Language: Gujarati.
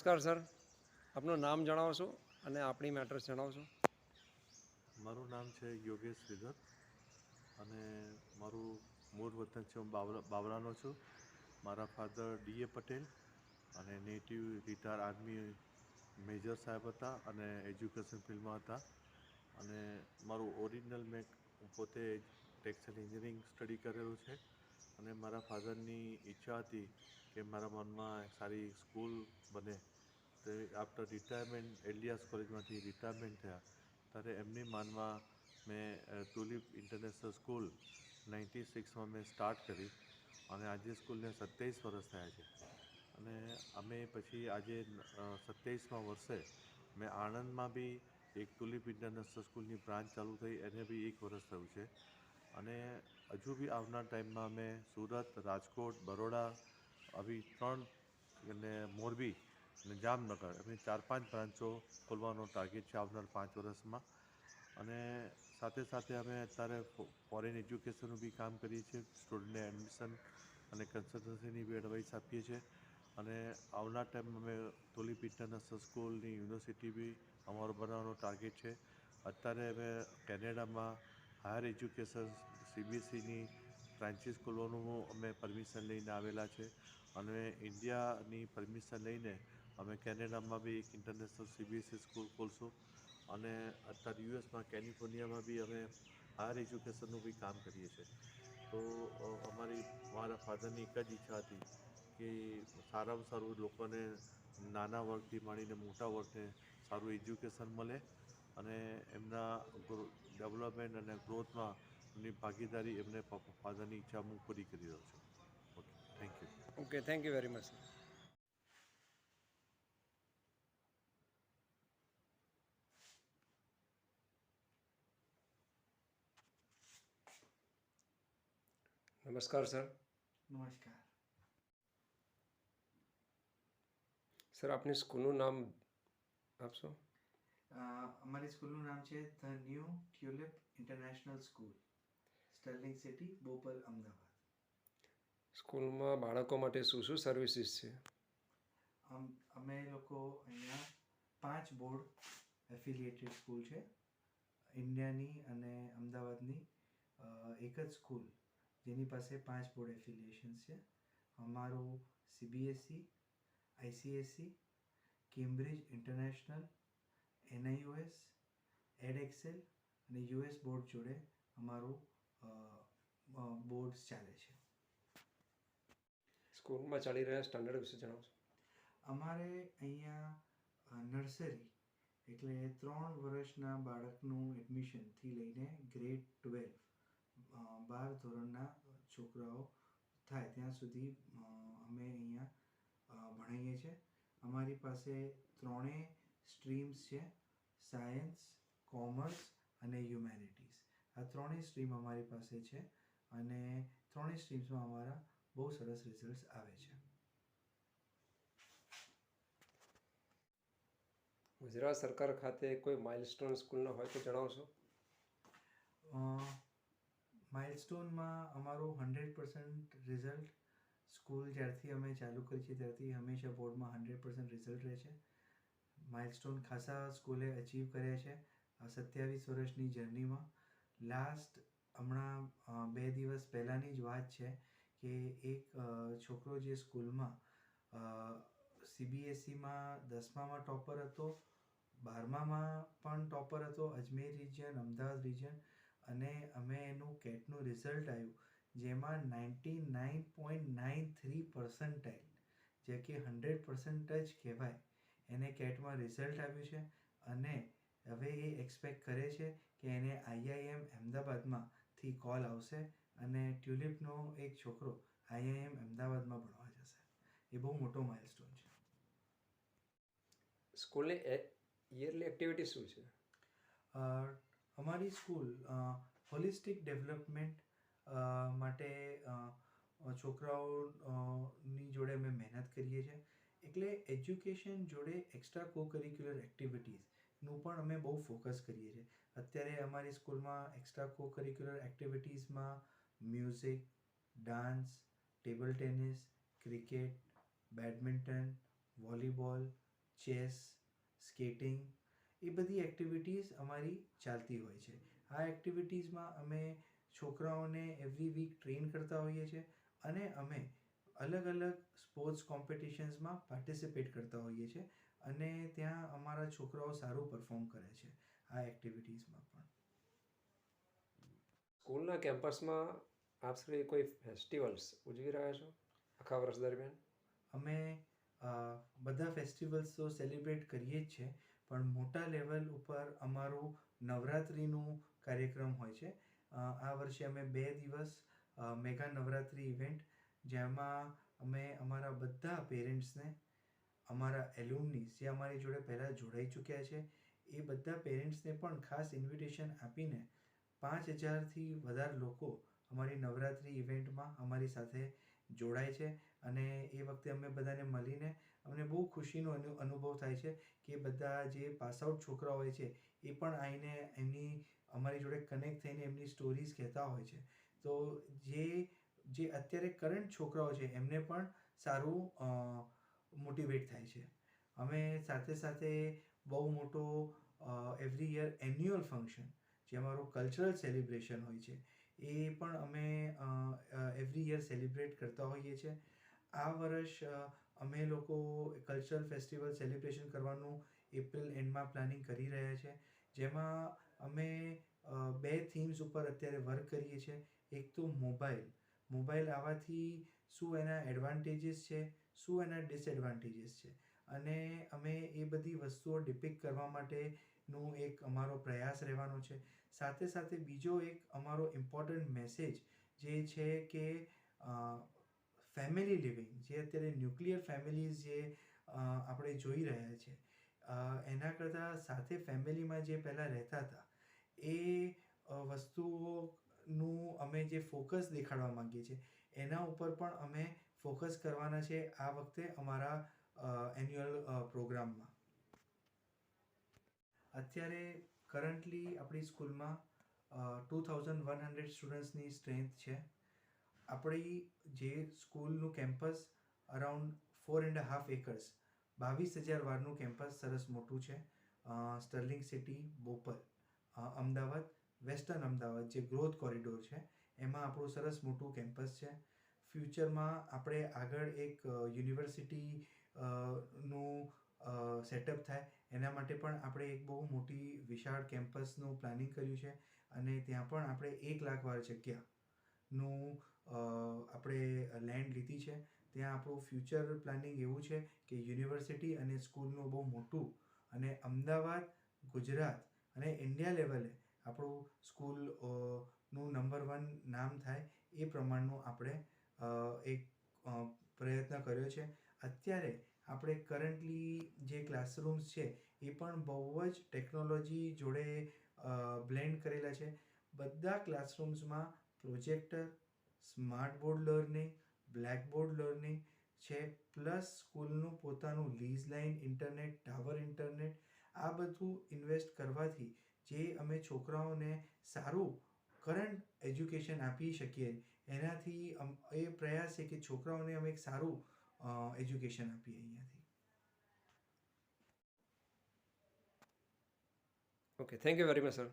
નમસ્કાર સર, આપનું નામ જણાવશો અને આપણી મેટર્સ જણાવશો. મારું નામ છે યોગેશ શ્રીધર અને મારું મૂળ વતન છે, હું બાવળાનો છું. મારા ફાધર ડીએ પટેલ અને નેટિવ રિટાયર આર્મી મેજર સાહેબ હતા અને એજ્યુકેશન ફિલ્ડમાં હતા. અને મારું ઓરિજિનલ મેં પોતે ટેક્સટાઇલ એન્જિનિયરિંગ સ્ટડી કરેલું છે. અને મારા ફાધરની ઈચ્છા હતી કે મારા મનમાં સારી સ્કૂલ બને. તો આફ્ટર રિટાયરમેન્ટ એલિયાસ કોલેજમાંથી રિટાયરમેન્ટ થયા ત્યારે એમની માનમાં મેં ટુલિપ ઇન્ટરનેશનલ સ્કૂલ 96માં મેં સ્ટાર્ટ કરી અને આજે સ્કૂલને 27 વર્ષ થયા છે. અને અમે પછી આજે 27મા વર્ષે મેં આણંદમાં બી એક ટુલિપ ઇન્ટરનેશનલ સ્કૂલની બ્રાન્ચ ચાલુ થઈ, એને બી 1 વર્ષ થયું છે. અને હજુ બી આવનાર ટાઈમમાં અમે સુરત, રાજકોટ, બરોડા આવી 3 અને મોરબી અને જામનગર એમ 4-5 બ્રાન્ચો ખોલવાનો ટાર્ગેટ છે આવનાર 5 વર્ષમાં. અને સાથે સાથે અમે અત્યારે ફોરેન એજ્યુકેશનનું બી કામ કરીએ છીએ. સ્ટુડન્ટને એડમિશન અને કન્સલ્ટન્સીની બી એડવાઇસ આપીએ છીએ. અને આવનાર ટાઈમમાં અમે ટુલિપ ઇન્ટરનેશનલ સ્કૂલની યુનિવર્સિટી બી અમારો બનાવવાનો ટાર્ગેટ છે. અત્યારે અમે કેનેડામાં હાયર એજ્યુકેશન સીબીએસઈની બ્રાન્ચીસ ખોલવાનું અમે પરમિશન લઈને આવેલા છે. અને ઇન્ડિયાની પરમિશન લઈને અમે કેનેડામાં બી એક ઇન્ટરનેશનલ સીબીએસઈ સ્કૂલ ખોલશું. અને અત્યારે યુએસમાં કેલિફોર્નિયામાં બી અમે હાયર એજ્યુકેશનનું બી કામ કરીએ છીએ. તો મારા ફાધરની એક જ ઈચ્છા હતી કે સારામાં સારું લોકોને નાના વર્ગથી માંડીને મોટા વર્ગને સારું એજ્યુકેશન મળે અને એમના ડેવલપમેન્ટ અને ગ્રોથમાં એમની ભાગીદારી એમને ફાધરની ઈચ્છા હું પૂરી કરી રહ્યો છું. Okay, thank you. Okay, thank you very much sir. નમસ્કાર સર. નમસ્કાર. સર, આપની સ્કૂલનું નામ આપશો? અમારી સ્કૂલનું નામ છે the New Tulip International School, Sterling City, Bopal, Ahmedabad. સ્કૂલમાં બાળકો માટે શું શું સર્વિસીસ છે? અમે લોકો અહીંયા 5 બોર્ડ એફિલિએટેડ સ્કૂલ છે. ઇન્ડિયાની અને અમદાવાદની એક જ સ્કૂલ જેની પાસે 5 બોર્ડ એફિલિએશન્સ છે. અમારું સીબીએસઈ, આઈસીએસઈ, કેમ્બ્રિજ ઇન્ટરનેશનલ, એનઆઈઓએસ, એડએક્સેલ અને યુએસ બોર્ડ જોડે અમારું બોર્ડ્સ ચાલે છે. સ્કૂલમાં ચાલી રહ્યા સ્ટાન્ડર્ડ વિશે જણાવશો? અમારે અહીંયા નર્સરી એટલે 3 વર્ષના બાળકનું એડમિશનથી લઈને ગ્રેડ 12 12 ધોરણના છોકરાઓ થાય ત્યાં સુધી અમે અહીંયા ભણાવીએ છીએ. અમારી પાસે 3 સ્ટ્રીમ્સ છે: સાયન્સ, કોમર્સ અને હ્યુમેનિટીઝ. આ 3 સ્ટ્રીમ અમારી પાસે છે અને 3 સ્ટ્રીમ્સમાં અમારા બહુ સરસ રિઝલ્ટ્સ આવે છે. ગુજરાત સરકાર ખાતે કોઈ માઇલસ્ટોન સ્કૂલના હોય તો જણાવશો? માઇલસ્ટોનમાં અમારું 100% રિઝલ્ટ, સ્કૂલ જ્યારથી અમે ચાલુ કરી છે ત્યારથી હંમેશા બોર્ડમાં 100% રિઝલ્ટ રહે છે. માઇલસ્ટોન ખાસા સ્કૂલે અચીવ કર્યા છે આ 27 વર્ષની જર્નીમાં. લાસ્ટ હમણાં 2 દિવસ પહેલાંની જ વાત છે કે એક છોકરો જે સ્કૂલમાં સીબીએસઈમાં 10મામાં ટોપર હતો, 12મામાં પણ ટોપર હતો, અજમેર રિજિયન, અમદાવાદ રિજિયન, અને અમે એનું કેટનું રિઝલ્ટ આવ્યું જેમાં 99.93% જે કે 100% જ કહેવાય એને કેટમાં રિઝલ્ટ આવ્યું છે. અને હવે એ એક્સપેક્ટ કરે છે કે એને આઈઆઈએમ અમદાવાદમાંથી કોલ આવશે અને ટ્યુલિપનો એક છોકરો આઈઆઈએમ અમદાવાદમાં ભણવા જશે. એ બહુ મોટો માઇલસ્ટોન છે. સ્કૂલની યરલી એક્ટિવિટી શું છે? અમારી સ્કૂલ હોલિસ્ટિક ડેવલપમેન્ટ માટે છોકરાઓની જોડે અમે મહેનત કરીએ છીએ. એટલે એજ્યુકેશન જોડે એક્સ્ટ્રા કો કરિક્યુલર એક્ટિવિટીઝનું પણ અમે બહુ ફોકસ કરીએ છીએ. અત્યારે અમારી સ્કૂલમાં એક્સ્ટ્રા કો કરિક્યુલર એક્ટિવિટીઝમાં music, dance, table tennis, cricket, badminton, volleyball, chess, skating, એ બધી એક્ટિવિટીઝ અમારી ચાલતી હોય છે. આ એક્ટિવિટીઝમાં અમે છોકરાઓને એવરી વીક ટ્રેન કરતા હોઈએ છીએ અને અમે અલગ અલગ સ્પોર્ટ્સ કોમ્પિટિશન્સમાં પાર્ટિસિપેટ કરતા હોઈએ છીએ અને ત્યાં અમારા છોકરાઓ સારું પરફોર્મ કરે છે આ એક્ટિવિટીઝમાં પણ. સ્કૂલના કેમ્પસમાં આપ શ્રી કોઈ ફેસ્ટિવલ્સ ઉજવી રહ્યા છો આખા વર્ષ દરમિયાન? અમે બધા ફેસ્ટિવલ્સ તો સેલિબ્રેટ કરીએ જ છે, પણ મોટા લેવલ ઉપર અમારું નવરાત્રિનું કાર્યક્રમ હોય છે. આ વર્ષે અમે 2 દિવસ મેગા નવરાત્રિ ઇવેન્ટ, જેમાં અમે અમારા બધા પેરેન્ટ્સને, અમારા એલ્યુમનીસ જે અમારી જોડે પહેલાં જોડાઈ ચૂક્યા છે, એ બધા પેરેન્ટ્સને પણ ખાસ ઇન્વિટેશન આપીને 5,000થી વધારે લોકો અમારી નવરાત્રિ ઇવેન્ટમાં અમારી સાથે જોડાય છે. અને એ વખતે અમે બધાને મળીને અમને બહુ ખુશીનો અનુભવ થાય છે કે બધા જે પાસ આઉટ છોકરા હોય છે એ પણ આવીને અમારી જોડે કનેક્ટ થઈને એમની સ્ટોરીઝ કહેતા હોય છે. તો જે અત્યારે કરંટ છોકરાઓ છે એમને પણ સારું મોટિવેટ થાય છે. અમે સાથે સાથે બહુ મોટો એવરી યર એન્યુઅલ ફંક્શન, જે અમારું કલ્ચરલ સેલિબ્રેશન હોય છે, એ પણ અમે એવરી યર સેલિબ્રેટ કરતા હોઈએ છીએ. આ વર્ષ અમે લોકો કલ્ચરલ ફેસ્ટિવલ સેલિબ્રેશન કરવાનું એપ્રિલ એન્ડમાં પ્લાનિંગ કરી રહ્યા છે, જેમાં અમે 2 થીમ્સ ઉપર અત્યારે વર્ક કરીએ છીએ. એક તો મોબાઈલ આવવાથી શું એના એડવાન્ટેજીસ છે, શું એના ડિસએડવાન્ટેજીસ છે, અને અમે એ બધી વસ્તુઓ ડિપિક્ટ કરવા માટેનું એક અમારો પ્રયાસ રહેવાનો છે. સાથે સાથે બીજો એક અમારો ઇમ્પોર્ટન્ટ મેસેજ જે છે કે ફેમિલી લિવિંગ, જે અત્યારે ન્યુક્લિયર ફેમિલીઝ જે આપણે જોઈ રહ્યા છે, એના કરતાં સાથે ફેમિલીમાં જે પહેલાં રહેતા હતા એ વસ્તુઓનું અમે જે ફોકસ દેખાડવા માંગીએ છીએ એના ઉપર પણ અમે ફોકસ કરવાના છે આ વખતે અમારા એન્યુઅલ પ્રોગ્રામમાં. અત્યારે કરન્ટલી આપણી સ્કૂલમાં 2,100 સ્ટુડન્ટ્સની સ્ટ્રેન્થ છે. આપણી જે સ્કૂલનું કેમ્પસ અરાઉન્ડ 4.5 એકર્સ, 22,000 વારનું કેમ્પસ સરસ મોટું છે. Sterling City, Bopal, Ahmedabad, western Ahmedabad જે ગ્રોથ કોરિડોર છે એમાં આપણું સરસ મોટું કેમ્પસ છે. ફ્યુચરમાં આપણે આગળ એક યુનિવર્સિટી નું સેટઅપ થાય એના માટે પણ આપણે એક બહુ મોટી વિશાળ કેમ્પસનું પ્લાનિંગ કર્યું છે અને ત્યાં પણ આપણે 1 લાખ વાર જગ્યાનું આપણે લેન્ડ લીધી છે. ત્યાં આપણું ફ્યુચર પ્લાનિંગ એવું છે કે યુનિવર્સિટી અને સ્કૂલનું બહુ મોટું, અને અમદાવાદ, ગુજરાત અને ઇન્ડિયા લેવલે આપણું સ્કૂલનું નંબર 1 નામ થાય એ પ્રમાણનું આપણે એક પ્રયત્ન કર્યો છે. અત્યારે આપણે કરન્ટલી જે ક્લાસરૂમ્સ છે એ પણ બહુ જ ટેકનોલોજી જોડે બ્લેન્ડ કરેલા છે. બધા ક્લાસરૂમ્સમાં projector, smart board learning, blackboard learning છે, પ્લસ સ્કૂલનું પોતાનું lease line internet, tower internet, આ બધું ઇન્વેસ્ટ કરવાથી જે અમે છોકરાઓને સારું કરંટ એજ્યુકેશન આપી શકીએ, એનાથી એ પ્રયાસ છે કે છોકરાઓને અમે એક સારું એજ્યુકેશન આપીએ અહીંયાથી. Okay, thank you very much sir.